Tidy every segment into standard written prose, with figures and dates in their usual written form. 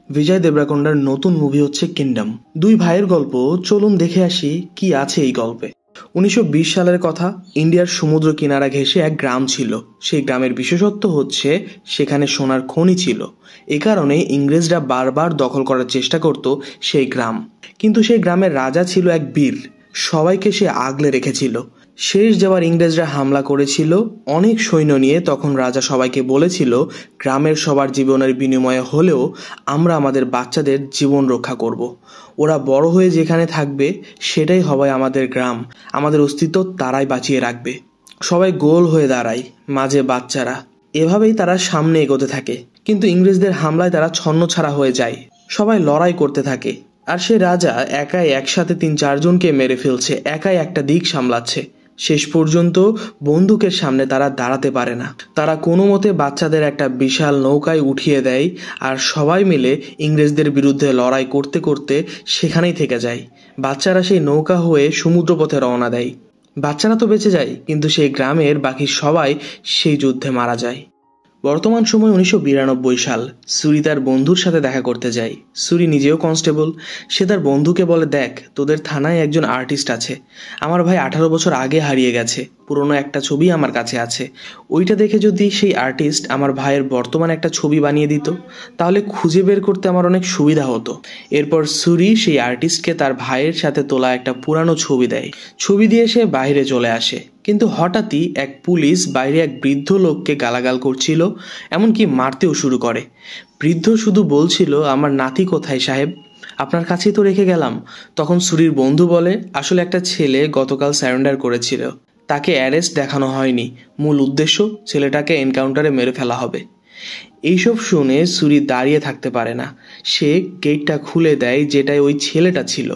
বিজয় দেবরাকোন্ডার নতুন মুভি হচ্ছে কিংডম। দুই ভাইয়ের গল্প, চলুন দেখে আসি কি আছে এই গল্পে। 1920 সালের কথা। ইন্ডিয়ার সমুদ্র কিনারা ঘেঁষে এক গ্রাম ছিল। সেই গ্রামের বিশেষত্ব হচ্ছে সেখানে সোনার খনি ছিল। এ কারণে ইংরেজরা বারবার দখল করার চেষ্টা করত সেই গ্রাম। কিন্তু সেই গ্রামের রাজা ছিল এক বীর, সবাইকে সে আগলে রেখেছিল। শেষ যাবার ইংরেজরা হামলা করেছিল অনেক সৈন্য নিয়ে। তখন রাজা সবাইকে বলেছিল, গ্রামের সবার জীবনের বিনিময়ে হলেও আমরা আমাদের বাচ্চাদের জীবন রক্ষা করব। ওরা বড় হয়ে যেখানে থাকবে সেটাই হবে আমাদের গ্রাম, আমাদের অস্তিত্ব তারাই বাঁচিয়ে রাখবে। সবাই গোল হয়ে দাঁড়ায়, মাঝে বাচ্চারা। এভাবেই তারা সামনে এগোতে থাকে। কিন্তু ইংরেজদের হামলায় তারা ছন্নছাড়া হয়ে যায়। সবাই লড়াই করতে থাকে। আর সে রাজা একাই একসাথে 3-4 জনকে মেরে ফেলছে, একাই একটা দিক সামলাচ্ছে। শেষ পর্যন্ত বন্দুকের সামনে তারা দাঁড়াতে পারে না। তারা কোনো মতে বাচ্চাদের একটা বিশাল নৌকায় উঠিয়ে দেয় আর সবাই মিলে ইংরেজদের বিরুদ্ধে লড়াই করতে করতে সেখানেই থেকে যায়। বাচ্চারা সেই নৌকা হয়ে সমুদ্রপথে রওনা দেয়। বাচ্চারা তো বেঁচে যায়, কিন্তু সেই গ্রামের বাকি সবাই সেই যুদ্ধে মারা যায়। বর্তমান সময় 1992 সাল। সুরি তার বন্ধুর সাথে দেখা করতে যায়। সুরি নিজেও কনস্টেবল। সে তার বন্ধুকে বলে, দেখ, তোদের থানায় একজন আর্টিস্ট আছে। আমার ভাই 18 বছর আগে হারিয়ে গেছে। পুরনো একটা ছবি আমার কাছে আছে। ওইটা দেখে যদি সেই আর্টিস্ট আমার ভাইয়ের বর্তমান একটা ছবি বানিয়ে দিত, তাহলে খুঁজে বের করতে আমার অনেক সুবিধা হতো। এরপর সুরি সেই আর্টিস্টকে তার ভাইয়ের সাথে তোলা একটা পুরানো ছবি দেয়। ছবি দিয়ে সে বাইরে চলে আসে। কিন্তু হঠাৎই এক পুলিশ বাইরে এক বৃদ্ধ লোককে গালাগাল করছিল, এমনকি মারতেও শুরু করে। বৃদ্ধ শুধু বলছিল, আমার নাতি কোথায় সাহেব, আপনার কাছেই তো রেখে গেলাম। তখন সুরির বন্ধু বলে, আসলে একটা ছেলে গতকাল সারেন্ডার করেছিল, তাকে অ্যারেস্ট দেখানো হয়নি। মূল উদ্দেশ্য ছেলেটাকে এনকাউন্টারে মেরে ফেলা হবে। এইসব শুনে সুরি দাঁড়িয়ে থাকতে পারে না। সে গেটটা খুলে দেয় যেটায় ওই ছেলেটা ছিল,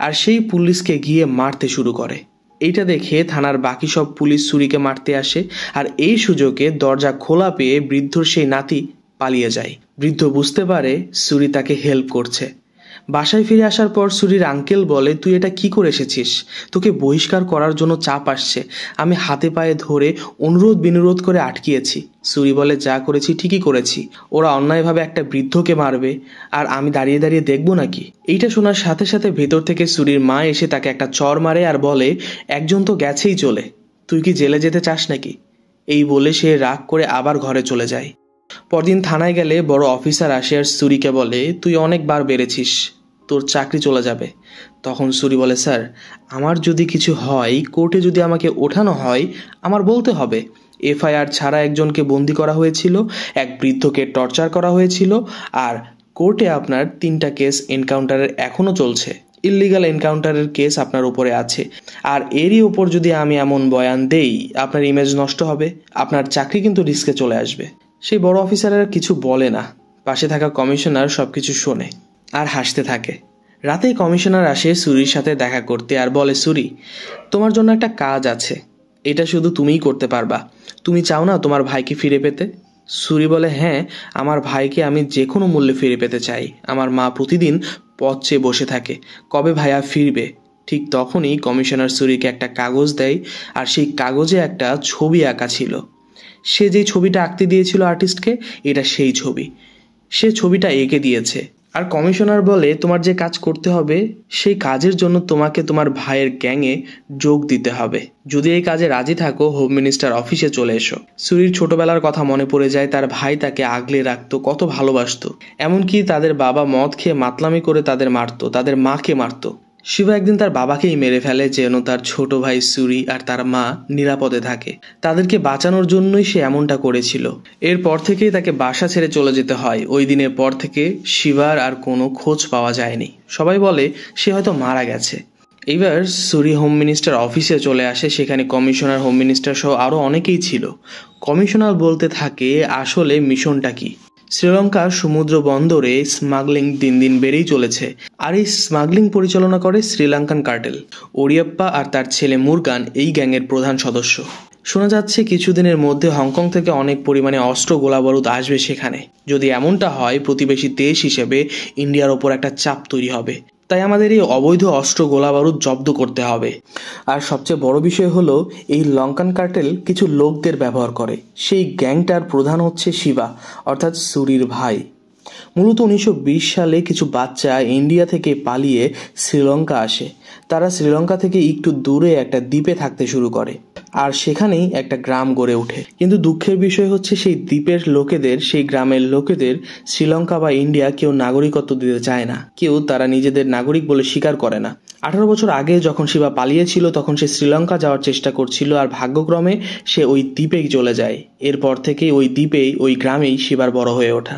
আর সেই পুলিশকে গিয়ে মারতে শুরু করে। এইটা দেখে থানার বাকি সব পুলিশ সুরিকে মারতে আসে, আর এই সুযোগে দরজা খোলা পেয়ে বৃদ্ধর সেই নাতি পালিয়ে যায়। বৃদ্ধ বুঝতে পারে সুরি তাকে হেল্প করছে। বাসায় ফিরে আসার পর সুরির আঙ্কেল বলে, তুই এটা কি করে এসেছিস? তোকে বহিষ্কার করার জন্য চাপ আসছে। আমি হাতে পায়ে ধরে অনুরোধ বিনুরোধ করে আটকিয়েছি। সুরি বলে, যা করেছি ঠিকই করেছি। ওরা অন্যায়ভাবে একটা বৃদ্ধকে মারবে আর আমি দাঁড়িয়ে দাঁড়িয়ে দেখবো নাকি? এইটা শোনার সাথে সাথে ভেতর থেকে সুরির মা এসে তাকে একটা চড় মারে আর বলে, একজন তো গেছেই চলে, তুই কি জেলে যেতে চাস নাকি? এই বলে সে রাগ করে আবার ঘরে চলে যায়। পরদিন থানায় গেলে বড় অফিসার আসে আর সুরিকে বলে, তুই অনেকবার বেড়েছিস, তোর চাকরি চলে যাবে। তখন সুরি বলে, স্যার, আমার যদি কিছু হয়, কোর্টে যদি আমাকে ওঠানো হয়, আমার বলতে হবে এফআইআর ছাড়া একজনকে বন্দি করা হয়েছিল, এক বৃদ্ধকে টর্চার করা হয়েছিল, আর কোর্টে আপনার 3টা কেস এনকাউন্টারের এখনো চলছে। ইল্লিগাল এনকাউন্টারের কেস আপনার উপরে আছে। আর এরই ওপর যদি আমি এমন বয়ান দেই, আপনার ইমেজ নষ্ট হবে, আপনার চাকরি কিন্তু রিস্কে চলে আসবে। সেই বড় অফিসারের কিছু বলে না। পাশে থাকা কমিশনার সবকিছু শোনে আর হাসতে থাকে। রাতেই কমিশনার আসে সুরির সাথে দেখা করতে আর বলে, সুরি, তোমার জন্য একটা কাজ আছে। এটা শুধু তুমিই করতে পারবা। তুমি চাও না তোমার ভাইকে ফিরে পেতে? সুরি বলে, হ্যাঁ, আমার ভাইকে আমি যে কোনো মূল্যে ফিরে পেতে চাই। আমার মা প্রতিদিন পথ চেয়ে বসে থাকে, কবে ভাইয়া ফিরবে। ঠিক তখনই কমিশনার সুরিকে একটা কাগজ দেয়, আর সেই কাগজে একটা ছবি আঁকা ছিল। সে যে ছবিটা আঁকতে দিয়েছিল আর্টিস্টকে, এটা সেই ছবি। সে ছবিটা এঁকে দিয়েছে। আর কমিশনার বলে, তোমার যে কাজ করতে হবে সেই কাজের জন্য তোমাকে তোমার ভাইয়ের গ্যাংয়ে যোগ দিতে হবে। যদি এই কাজে রাজি থাকো, হোম মিনিস্টার অফিসে চলে এসো। সুরির ছোটবেলার কথা মনে পড়ে যায়। তার ভাই তাকে আগলে রাখতো, কত ভালোবাসতো। এমনকি তাদের বাবা মদ খেয়ে মাতলামি করে তাদের মারতো, তাদের মাকে মারতো। শিবা একদিন তার বাবাকেই মেরে ফেলে যেন তার ছোট ভাই সুরি আর তার মা নিরাপদে থাকে। তাদেরকে বাঁচানোর জন্যই সে এমনটা করেছিল। এরপর থেকেই তাকে বাসা ছেড়ে চলে যেতে হয়। ওই দিনের পর থেকে শিবার আর কোনো খোঁজ পাওয়া যায়নি। সবাই বলে সে হয়তো মারা গেছে। এবার সুরি হোম মিনিস্টার অফিসে চলে আসে। সেখানে কমিশনার, হোম মিনিস্টার সহ আরও অনেকেই ছিল। কমিশনার বলতে থাকে, আসলে মিশনটা কি? শ্রীলঙ্কার সমুদ্র বন্দরে স্মাগলিং দিন দিন বেড়েই চলেছে। আর এই স্মাগলিং পরিচালনা করে শ্রীলঙ্কান কার্টেল। ওরিয়াপ্পা আর তার ছেলে মুরগান এই গ্যাংয়ের প্রধান সদস্য। শোনা যাচ্ছে কিছুদিনের মধ্যে হংকং থেকে অনেক পরিমাণে অস্ত্র গোলাবারুদ আসবে সেখানে। যদি এমনটা হয়, প্রতিবেশী দেশ হিসেবে ইন্ডিয়ার ওপর একটা চাপ তৈরি হবে। তাই আমাদের এই অবৈধ অস্ত্র গোলাবারুদ জব্দ করতে হবে। আর সবচেয়ে বড় বিষয় হলো, এই লঙ্কান কার্টেল কিছু লোকদের ব্যবহার করে। সেই গ্যাংটার প্রধান হচ্ছে শিবা, অর্থাৎ সুরির ভাই। মূলত 1920 সালে কিছু বাচ্চা ইন্ডিয়া থেকে পালিয়ে শ্রীলঙ্কা আসে। তারা শ্রীলঙ্কা থেকে একটু দূরে একটা দ্বীপে থাকতে শুরু করে, আর সেখানেই একটা গ্রাম গড়ে ওঠে। কিন্তু দুঃখের বিষয় হচ্ছে সেই দ্বীপের লোকেদের, সেই গ্রামের লোকেদের শ্রীলঙ্কা বা ইন্ডিয়া কেউ নাগরিকত্ব দিতে চায় না, কেউ তারা নিজেদের নাগরিক বলে স্বীকার করে না। 18 বছর আগে যখন শিবা পালিয়েছিল তখন সে শ্রীলঙ্কা যাওয়ার চেষ্টা করছিল, আর ভাগ্যক্রমে সে ওই দ্বীপেই চলে যায়। এরপর থেকে ওই দ্বীপেই, ওই গ্রামেই শিবার বড় হয়ে ওঠা।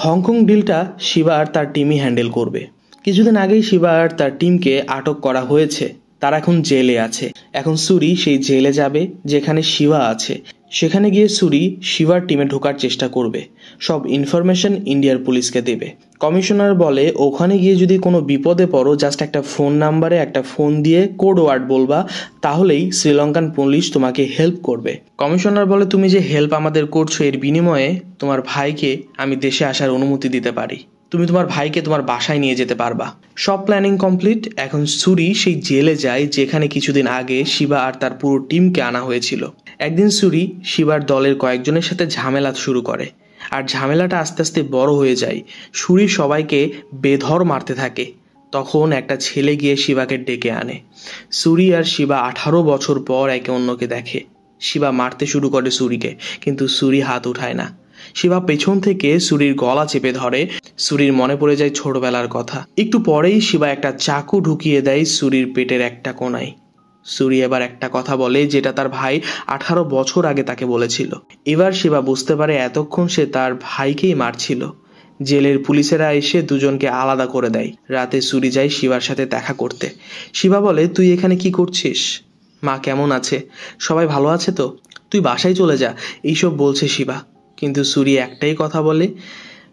হংকং ডিলটা শিবা আর তার টিমই হ্যান্ডেল করবে। কিছুদিন আগেই শিবা আর তার টিমকে আটক করা হয়েছে, তারা এখন জেলে আছে। এখন সুরি সেই জেলে যাবে যেখানে শিবা আছে। সেখানে গিয়ে সুরি শিবার টিমে ঢোকার চেষ্টা করবে, সব ইনফরমেশন ইন্ডিয়ার পুলিশকে দেবে। কমিশনার বলে ওখানে গিয়ে যদি কোনো বিপদে পড়ো, জাস্ট একটা ফোন নাম্বারে একটা ফোন দিয়ে কোড ওয়ার্ড বলবা, তাহলেই শ্রীলঙ্কান পুলিশ তোমাকে হেল্প করবে। কমিশনার বলে তুমি যে হেল্প আমাদের করছো এর বিনিময়ে তোমার ভাইকে আমি দেশে আসার অনুমতি দিতে পারি, তুমি তোমার ভাইকে তোমার বাসায় নিয়ে যেতে পারবা। সব প্ল্যানিং কমপ্লিট। এখন সুরি সেই জেলে যায় যেখানে কিছুদিন আগে শিবা আর তার পুরো টিমকে আনা হয়েছিল। একদিন সুরি শিবার দলের কয়েকজনের সাথে ঝামেলা শুরু করে, আর ঝামেলাটা আস্তে আস্তে বড় হয়ে যায়। সুরি সবাইকে বেধড় মারতে থাকে। তখন একটা ছেলে গিয়ে শিবাকে ডেকে আনে। সুরি আর শিবা 18 বছর পর একে অন্যকে দেখে। শিবা মারতে শুরু করে সুরিকে, কিন্তু সুরি হাত উঠায় না। শিবা পেছন থেকে সুরির গলা চেপে ধরে। সুরির মনে পড়ে যায় ছোটবেলার কথা। একটু পরেই শিবা একটা চাকু ঢুকিয়ে দেয় সুরির পেটের একটা কোণায়। সুরি এবার একটা কথা বলে যেটা তার ভাই 18 বছর আগে তাকে বলেছিল। এবার শিবা বুঝতে পারে এতক্ষণ সে তার ভাইকেই মারছিল। জেলের পুলিশেরা এসে দুজনকে আলাদা করে দেয়। রাতে সুরি যায় শিবার সাথে দেখা করতে। শিবা বলে তুই এখানে কি করছিস? মা কেমন আছে? সবাই ভালো আছে তো? তুই বাসায় চলে যা, এইসব বলছে শিবা। কিন্তু সুরি একটাই কথা বলে,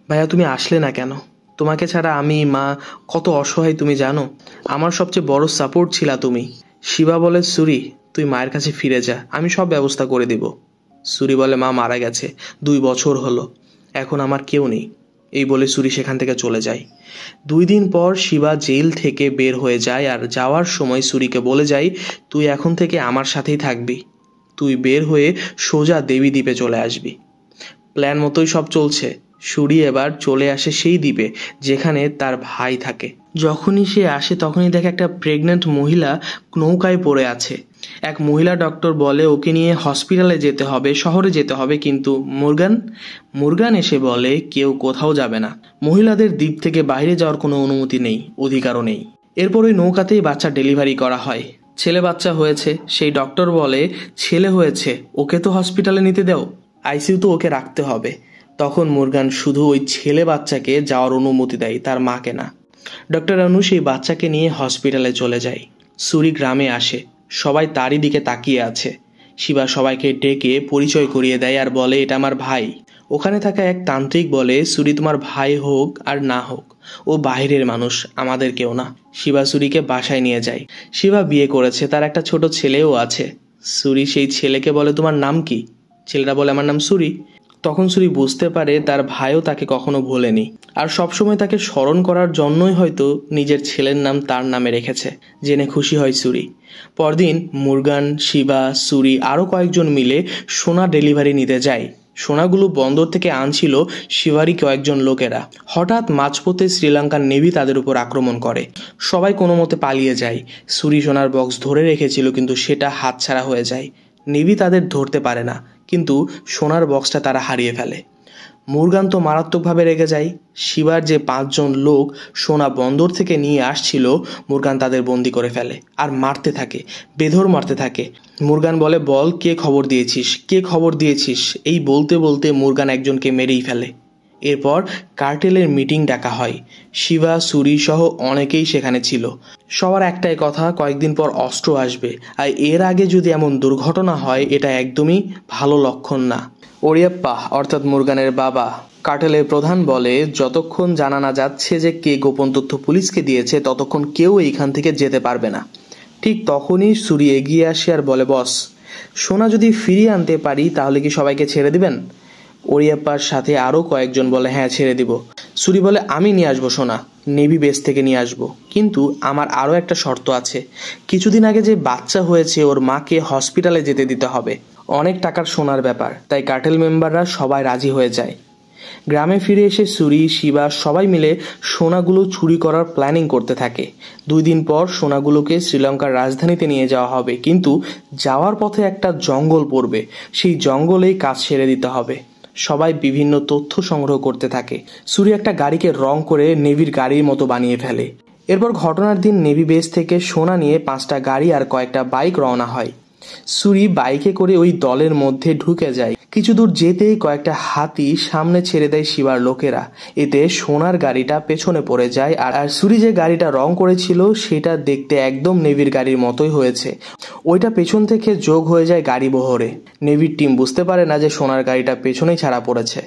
ভাইয়া তুমি আসলে না কেন? তোমাকে ছাড়া আমি, মা কত অসহায় তুমি জানো। আমার সবচেয়ে বড় সাপোর্ট ছিলা তুমি। শিবা বলে সুরি তুই মায়ের কাছে ফিরে যা, আমি সব ব্যবস্থা করে দিব। সুরি বলে মা মারা গেছে, 2 বছর হলো, এখন আমার কেউ নেই। এই বলে সুরি সেখান থেকে চলে যায়। 2 দিন পর শিবা জেল থেকে বের হয়ে যায়, আর যাওয়ার সময় সুরিকে বলে যায় তুই এখন থেকে আমার সাথেই থাকবি, তুই বের হয়ে সোজা দেবী দ্বীপে চলে আসবি। প্ল্যান মতোই সব চলছে। সুরি এবার চলে আসে সেই দ্বীপে যেখানে তার ভাই থাকে। যখনই সে আসে তখনই দেখে একটা প্রেগন্যান্ট মহিলা নৌকায় পড়ে আছে। এক মহিলা ডক্টর বলে ওকে নিয়ে হসপিটালে যেতে হবে, শহরে যেতে হবে, কিন্তু মুরগান এসে বলে কেউ কোথাও যাবে না। মহিলাদের দ্বীপ থেকে বাইরে যাওয়ার কোনো অনুমতি নেই, অধিকারও নেই। এরপর ওই নৌকাতেই বাচ্চা ডেলিভারি করা হয়। ছেলে বাচ্চা হয়েছে। সেই ডক্টর বলে ছেলে হয়েছে, ওকে তো হসপিটালে নিতে দাও, আইসিইউতে ওকে রাখতে হবে। তখন মুরগান শুধু ওই ছেলে বাচ্চাকে যাওয়ার অনুমতি দেয়, তার মাকে না। ডক্টর অনু সেই বাচ্চাকে নিয়ে হসপিটালে চলে যায়। সুরি গ্রামে আসে, সবাই তারই দিকে তাকিয়ে আছে। শিবা সবাইকে ডেকে পরিচয় করিয়ে দেয় আর বলে এটা আমার ভাই। ওখানে থাকা এক তান্ত্রিক বলে সুরি তোমার ভাই হোক আর না হোক, ও বাইরের মানুষ, আমাদের কেউ না। শিবা সুরিকে বাসায় নিয়ে যায়। শিবা বিয়ে করেছে, তার একটা ছোট ছেলেও আছে। সুরি সেই ছেলেকে বলে তোমার নাম কি? ছেলেটা বলে আমার নাম সুরি। তখন সুরি বুঝতে পারে তার ভাইও তাকে কখনো ভোলেনি, আর সবসময় তাকে স্মরণ করার জন্যই হয়তো নিজের ছেলের নাম তার নামে রেখেছে। জেনে খুশি হয় সুরি। পরদিন মুরগান, শিবা, সুরি আরও কয়েকজন মিলে সোনা ডেলিভারি নিতে যায়। সোনাগুলো বন্দর থেকে আনছিল শিবারই কয়েকজন লোকেরা। হঠাৎ মাঝপথে শ্রীলঙ্কার নেভি তাদের উপর আক্রমণ করে। সবাই কোনো মতে পালিয়ে যায়। সুরি সোনার বক্স ধরে রেখেছিল, কিন্তু সেটা হাতছাড়া হয়ে যায়। নেভি তাদের ধরতে পারে না, কিন্তু সোনার বক্সটা তারা হারিয়ে ফেলে। মুরগান তো মারাত্মকভাবে রেগে যায়। শিবার যে 5 জন লোক সোনা বন্দর থেকে নিয়ে আসছিল, মুরগান তাদের বন্দি করে ফেলে আর মারতে থাকে, বেধড় মারতে থাকে। মুরগান বলে বল কে খবর দিয়েছিস, কে খবর দিয়েছিস? এই বলতে বলতে মুরগান একজনকে মেরেই ফেলে। এরপর কার্টেলের মিটিং ডাকা হয়। শিবা, সুরি সহ অনেকেই সেখানে ছিল। সবার একটাই কথা, কয়েকদিন পর অস্ত্র আসবে, আর এর আগে যদি এমন দুর্ঘটনা হয় এটা একদমই ভালো লক্ষণ না। ওরিয়াপ্পা অর্থাৎ মুরগানের বাবা, কার্টেলের প্রধান বলে যতক্ষণ জানা না যাচ্ছে যে কে গোপন তথ্য পুলিশকে দিয়েছে ততক্ষণ কেউ এইখান থেকে যেতে পারবে না। ঠিক তখনই সুরি এগিয়ে আসে আর বলে বস, সোনা যদি ফিরিয়ে আনতে পারি তাহলে কি সবাইকে ছেড়ে দিবেন? ওরিয়াপ্পার সাথে আরও কয়েকজন বলে হ্যাঁ ছেড়ে দিব। সুরি বলে আমি নিয়ে আসবো সোনা, নেভি বেস থেকে নিয়ে আসবো, কিন্তু আমার আরও একটা শর্ত আছে। কিছুদিন আগে যে বাচ্চা হয়েছে ওর মাকে হসপিটালে যেতে দিতে হবে। অনেক টাকার সোনার ব্যাপার, তাই কার্টেল মেম্বাররা সবাই রাজি হয়ে যায়। গ্রামে ফিরে এসে সুরি, শিবা সবাই মিলে সোনাগুলো চুরি করার প্ল্যানিং করতে থাকে। 2 দিন পর সোনাগুলোকে শ্রীলঙ্কার রাজধানীতে নিয়ে যাওয়া হবে, কিন্তু যাওয়ার পথে একটা জঙ্গল পড়বে, সেই জঙ্গলেই কাজ সেরে দিতে হবে। সবাই বিভিন্ন তথ্য সংগ্রহ করতে থাকে। সুরি একটা গাড়িকে রং করে নেভির গাড়ির মতো বানিয়ে ফেলে। এরপর ঘটনার দিন নেভি বেস থেকে সোনা নিয়ে 5টা গাড়ি আর কয়েকটা বাইক রওনা হয়। সুরি বাইকে করে ওই দলের মধ্যে ঢুকে যায়। কিছু দূর যেতেই কয়েকটা হাতি সামনে ছেড়ে দেয় শিবার লোকেরা। এতে সোনার গাড়িটা পেছনে পড়ে যায়, আর সুরি যে গাড়িটা রং করেছিল সেটা দেখতে একদম নেভির গাড়ির মতোই হয়েছে। ওইটা পেছন থেকে যোগ হয়ে যায় গাড়ি বহরে। নেভির টিম বুঝতে পারে না যে সোনার গাড়িটা পেছনেই ছাড়া পড়েছে।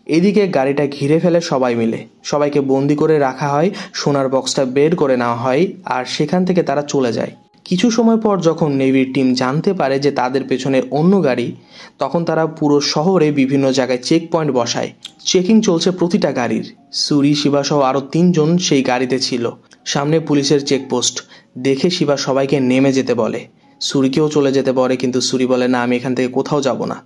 এদিকে গাড়িটা ঘিরে ফেলে সবাই মিলে। সবাইকে বন্দি করে রাখা হয়, সোনার বক্সটা বের করে নেওয়া হয়, আর সেখান থেকে তারা চলে যায়। কিছু সময় পর যখন নেভির টিম জানতে পারে যে তাদের পেছনে অন্য গাড়ি, তখন তারা পুরো শহরে বিভিন্ন জায়গায় চেক পয়েন্ট বসায়। চেকিং চলছে প্রতিটা গাড়ির। সুরি, শিবা সহ আরো 3 জন সেই গাড়িতে ছিল। সামনে পুলিশের চেকপোস্ট দেখে শিবা সবাইকে নেমে যেতে বলে। সুরিকেও চলে যেতে বলে, কিন্তু সুরি বলে, না, আমি এখান থেকে কোথাও যাব না,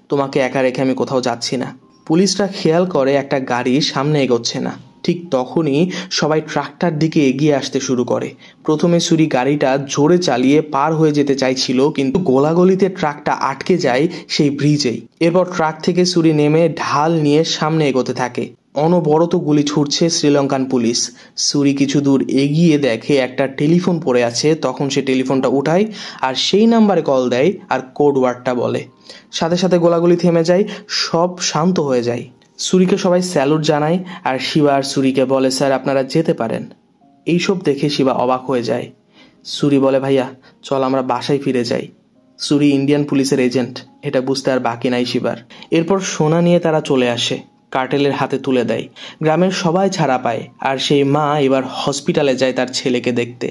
তোমাকে একা রেখে আমি কোথাও যাচ্ছি না। পুলিশরা খেয়াল করে একটা গাড়ি সামনে এগোচ্ছে না। ঠিক তখনই সবাই ট্রাকটার দিকে এগিয়ে আসতে শুরু করে। প্রথমে সুরি গাড়িটা জোরে চালিয়ে পার হয়ে যেতে চাইছিল, কিন্তু গোলাগলিতে ট্রাকটা আটকে যায় সেই ব্রিজেই। এরপর ট্রাক থেকে সুরি নেমে ঢাল নিয়ে সামনে এগোতে থাকে। অনবরত গুলি ছুটছে শ্রীলঙ্কান পুলিশ। সুরি কিছু দূর এগিয়ে দেখে একটা টেলিফোন পড়ে আছে। তখন সে টেলিফোনটা উঠায় আর সেই নাম্বারে কল দেয় আর কোড ওয়ার্ডটা বলে। সাথে সাথে গোলাগুলি থেমে যায়, সব শান্ত হয়ে যায়। সুরিকে সবাই স্যালুট জানায়, আর শিবা আর সুরিকে বলে, স্যার আপনারা যেতে পারেন। এইসব দেখে শিবা অবাক হয়ে যায়। সুরি বলে, ভাইয়া চল আমরা বাসায় ফিরে যাই। সুরি ইন্ডিয়ান পুলিশের এজেন্ট, এটা বুঝতে আর বাকি নাই শিবার। এরপর সোনা নিয়ে তারা চলে আসে, কার্টেলের হাতে তুলে দেয়। গ্রামের সবাই ছাড়া পায়, আর সেই মা এবার হসপিটালে যায় তার ছেলেকে দেখতে।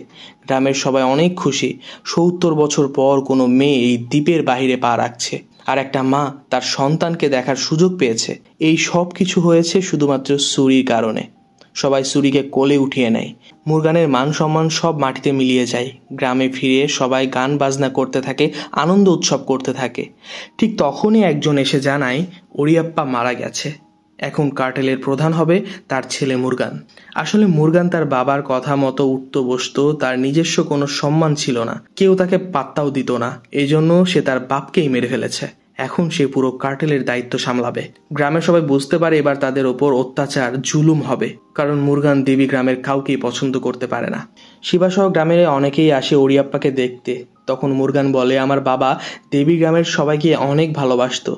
গ্রামের সবাই অনেক খুশি। 70 বছর পর কোনো মেয়ে এই দ্বীপের বাহিরে পা রাখছে, আর একটা মা তার সন্তানকে দেখার সুযোগ পেয়েছে। এই সব কিছু হয়েছে শুধুমাত্র সুরির কারণে। সবাই সুরিকে কোলে উঠিয়ে নেয়। মুরগানের মান সম্মান সব মাটিতে মিলিয়ে যায়। গ্রামে ফিরে সবাই গান বাজনা করতে থাকে, আনন্দ উৎসব করতে থাকে। ঠিক তখনই একজন এসে জানায় ওরিয়াপ্পা মারা গেছে। এখন কার্টেলের প্রধান হবে তার ছেলে মুরগান। আসলে মুরগান তার বাবার কথা মতো উঠতো বসতো, তার নিজস্ব কোনো সম্মান ছিল না, কেউ তাকে পাত্তাও দিত না। এই জন্য সে তার বাপকেই মেরে ফেলেছে। এখন সে পুরো কার্টেলের দায়িত্ব সামলাবে। গ্রামের সবাই বুঝতে পারে এবার তাদের ওপর অত্যাচার, জুলুম হবে, কারণ মুরগান দেবী গ্রামের কাউকেই পছন্দ করতে পারে না। শিবাসহ গ্রামের অনেকেই আসে ওরিয়াপ্পাকে দেখতে। তখন মুরগান বলে, আমার বাবা দেবী গ্রামের সবাইকে অনেক ভালোবাসতো,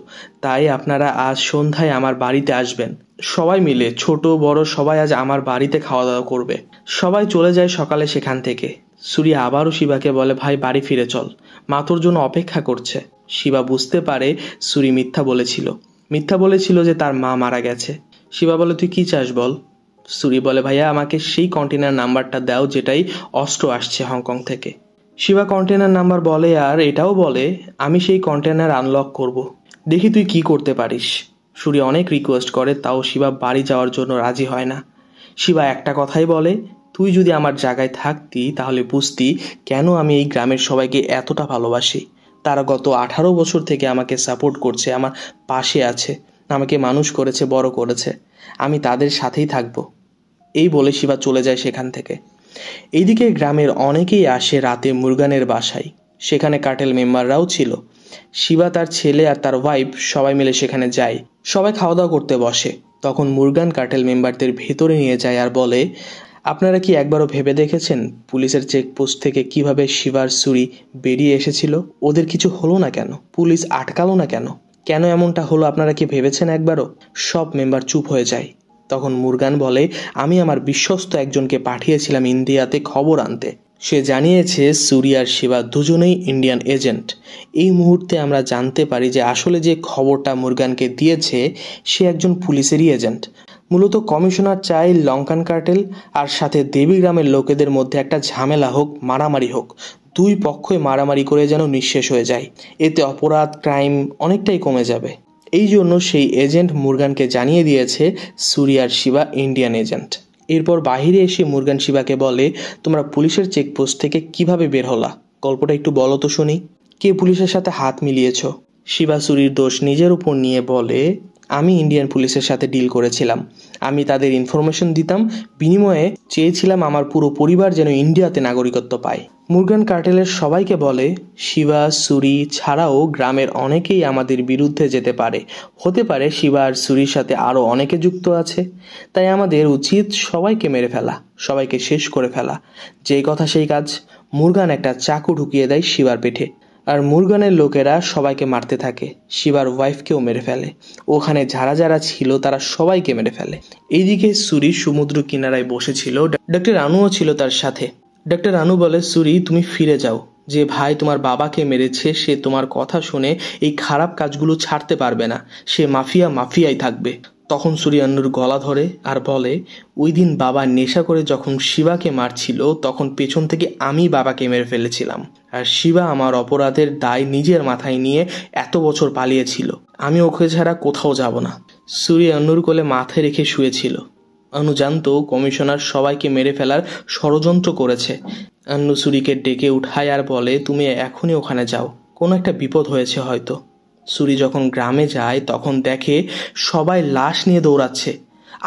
তাই আপনারা আজ সন্ধ্যায় আমার বাড়িতে আসবেন। সবাই মিলে, ছোট বড় সবাই আজ আমার বাড়িতে খাওয়া দাওয়া করবে। সবাই চলে যায় সকালে সেখান থেকে। সুরি আবারও শিবাকে বলে, ভাই বাড়ি ফিরে চল, মা তোর জন্য অপেক্ষা করছে। শিবা বুঝতে পারে সুরি মিথ্যা বলেছিল যে তার মা মারা গেছে। শিবা বলে, তুই কি চাস বল। সুরি বলে, ভাইয়া আমাকে সেই কন্টেনার নাম্বারটা দাও যেটাই অস্ত্র আসছে হংকং থেকে। শিবা কন্টেনার নাম্বার বলে, আর এটাও বলে, আমি সেই কন্টেনার আনলক করব, দেখি তুই কি করতে পারিস। সুরি অনেক রিকোয়েস্ট করে, তাও শিবা বাড়ি যাওয়ার জন্য রাজি হয় না। শিবা একটা কথাই বলে, তুই যদি আমার জায়গায় থাকতি তাহলে বুঝতি কেন আমি এই গ্রামের সবাইকে এতটা ভালোবাসি। তারা গত 18 বছর থেকে আমাকে সাপোর্ট করছে, আমার পাশে আছে, আমাকে মানুষ করেছে, বড় করেছে, আমি তাদের সাথেই থাকবো। এই বলে শিবা চলে যায় সেখান থেকে। এইদিকে গ্রামের অনেকেই আসে রাতে মুরগানের বাসায়। সেখানে কার্টেল মেম্বাররাও ছিল। শিবা, তার ছেলে আর তার ওয়াইফ সবাই মিলে সেখানে যায়। সবাই খাওয়া দাওয়া করতে বসে। তখন মুরগান কার্টেল মেম্বারদের ভেতরে নিয়ে যায় আর বলে, আপনারা কি একবারও ভেবে দেখেছেন পুলিশের চেকপোস্ট থেকে কিভাবে শিবার সুরি বেরিয়ে এসেছিল? ওদের কিছু হলো না কেন? পুলিশ আটকালো না কেন? কেন এমনটা হলো আপনারা কি ভেবেছেন একবারও? সব মেম্বার চুপ হয়ে যায়। তখন মুরগান বলে, আমি আমার বিশ্বস্ত একজনকে পাঠিয়েছিলাম ইন্ডিয়াতে খবর আনতে। সে জানিয়েছে সুরি আর শিবা দুজনেই ইন্ডিয়ান এজেন্ট। এই মুহূর্তে আমরা জানতে পারি যে আসলে যে খবরটা মুরগানকে দিয়েছে সে একজন পুলিশেরই এজেন্ট। মূলত কমিশনার চাই লঙ্কান কার্টেল আর সাথে দেবী গ্রামের লোকেদের মধ্যে একটা ঝামেলা হোক, মারামারি হোক, দুই পক্ষই মারামারি করে যেন নিঃশেষ হয়ে যায়। এতে অপরাধ, ক্রাইম অনেকটাই কমে যাবে। এই জন্য সেই এজেন্ট মুরগানকে জানিয়ে দিয়েছে সুরি আর শিবা ইন্ডিয়ান এজেন্ট। এরপর বাহিরে এসে মুরগান শিবাকে বলে, তোমরা পুলিশের চেকপোস্ট থেকে কিভাবে বের হলা? গল্পটা একটু বলো তো শুনি। কে পুলিশের সাথে হাত মিলিয়েছ? শিবা সুরির দোষ নিজের উপর নিয়ে বলে, আমি ইন্ডিয়ান পুলিশের সাথে ডিল করেছিলাম। আমি তাদের ইনফরমেশন দিতাম, বিনিময়ে চেয়েছিলাম আমার পুরো পরিবার যেন ইন্ডিয়াতে নাগরিকত্ব পায়। মুরগান কার্টেলের সবাইকে বলে, শিবা, সুরি ছাড়াও গ্রামের অনেকেই আমাদের বিরুদ্ধে যেতে পারে। হতে পারে শিবা আর সুরির সাথে আরও অনেকে যুক্ত আছে। তাই আমাদের উচিত সবাইকে মেরে ফেলা, সবাইকে শেষ করে ফেলা। যেই কথা সেই কাজ। মুরগান একটা চাকু ঢুকিয়ে দেয় শিবার পেটে, আর মুরগানের লোকেরা সবাইকে মারতে থাকে। শিবার ওয়াইফকেও মেরে ফেলে। ওখানে যারা যারা ছিল তারা সবাইকে মেরে ফেলে। এইদিকে সুরি সমুদ্র কিনারায় বসেছিল, ডক্টর আনুও ছিল তার সাথে। ডক্টর আনু বলে, সুরি তুমি ফিরে যাও। যে ভাই তোমার বাবাকে মেরেছে সে তোমার কথা শুনে এই খারাপ কাজগুলো ছাড়তে পারবে না। সে মাফিয়াই থাকবে। তখন সুরি আন্নুর গলা ধরে আর বলে, ওই দিন বাবা নেশা করে যখন শিবাকে মারছিল তখন পেছন থেকে আমি বাবাকে মেরে ফেলেছিলাম, আর শিবা আমার অপরাধের দায় নিজের মাথায় নিয়ে এত বছর পালিয়েছিল। আমি ওকে ছাড়া কোথাও যাব না। সুরি আন্নুর কোলে মাথায় রেখে শুয়েছিল। আনু জানতো কমিশনার সবাইকে মেরে ফেলার ষড়যন্ত্র করেছে। আন্নু সুরিকে ডেকে উঠায় আর বলে, তুমি এখনই ওখানে যাও, কোনো একটা বিপদ হয়েছে হয়তো। সুরি যখন গ্রামে যায় তখন দেখে সবাই লাশ নিয়ে দৌড়াচ্ছে,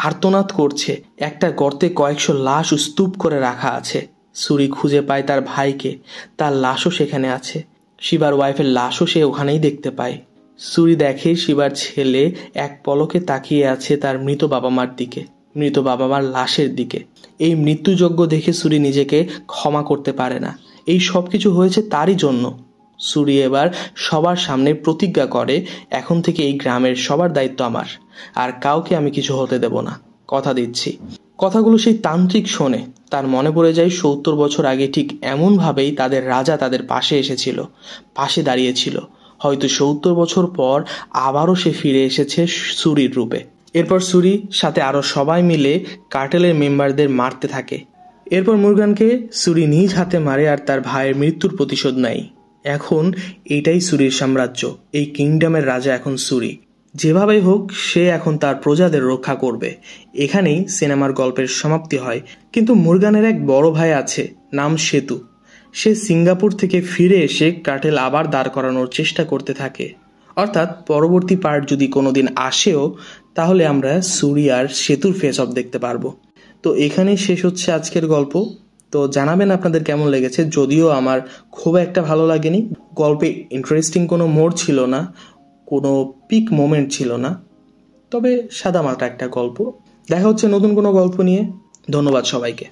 আর্তনাদ করছে। একটা গর্তে কয়েকশো লাশ স্তূপ করে রাখা আছে। সুরি খুঁজে পায় তার ভাইকে, তার লাশও সেখানে আছে। শিবার ওয়াইফের লাশও সে ওখানেই দেখতে পায়। সুরি দেখে শিবার ছেলে এক পলকে তাকিয়ে আছে তার মৃত বাবা মার দিকে, মৃত বাবা মার লাশের দিকে। এই মৃত্যুযজ্ঞ দেখে সুরি নিজেকে ক্ষমা করতে পারে না। এই সব কিছু হয়েছে তারই জন্য। সুরি এবার সবার সামনে প্রতিজ্ঞা করে, এখন থেকে এই গ্রামের সবার দায়িত্ব আমার, আর কাউকে আমি কিছু হতে দেব না, কথা দিচ্ছি। কথাগুলো সেই তান্ত্রিক শোনে। তার মনে পড়ে যায় ৭০ বছর আগে ঠিক এমনভাবেই তাদের রাজা তাদের পাশে এসেছিল, পাশে দাঁড়িয়েছিল। হয়তো ৭০ বছর পর আবারও সে ফিরে এসেছে সুরির রূপে। এরপর সুরি সাথে আরো সবাই মিলে কার্টেলের মেম্বারদের মারতে থাকে। এরপর মুরগানকে সুরি নিজ হাতে মারে আর তার ভাইয়ের মৃত্যুর প্রতিশোধ নেয়। এখন এটাই সুরির সাম্রাজ্য। এই কিংডমের রাজা এখন সুরি। যেভাবেই হোক সে এখন তার প্রজাদের রক্ষা করবে। এখানেই সিনেমার গল্পের সমাপ্তি হয়। কিন্তু মুরগানের এক বড় ভাই আছে, নাম সেতু। সে সিঙ্গাপুর থেকে ফিরে এসে কার্টেল আবার দাঁড় করানোর চেষ্টা করতে থাকে। অর্থাৎ পরবর্তী পার্ট যদি কোনোদিন আসেও, তাহলে আমরা সুরি আর সেতুর ফেস অফ দেখতে পারবো। তো এখানেই শেষ হচ্ছে আজকের গল্প। তো জানাবেন আপনাদের কেমন লেগেছে। যদিও আমার খুব একটা ভালো লাগেনি। গল্পে ইন্টারেস্টিং কোনো মোড় ছিল না, কোনো পিক মোমেন্ট ছিল না, তবে সাদামাটা একটা গল্প। দেখা হচ্ছে নতুন কোনো গল্প নিয়ে। ধন্যবাদ সবাইকে।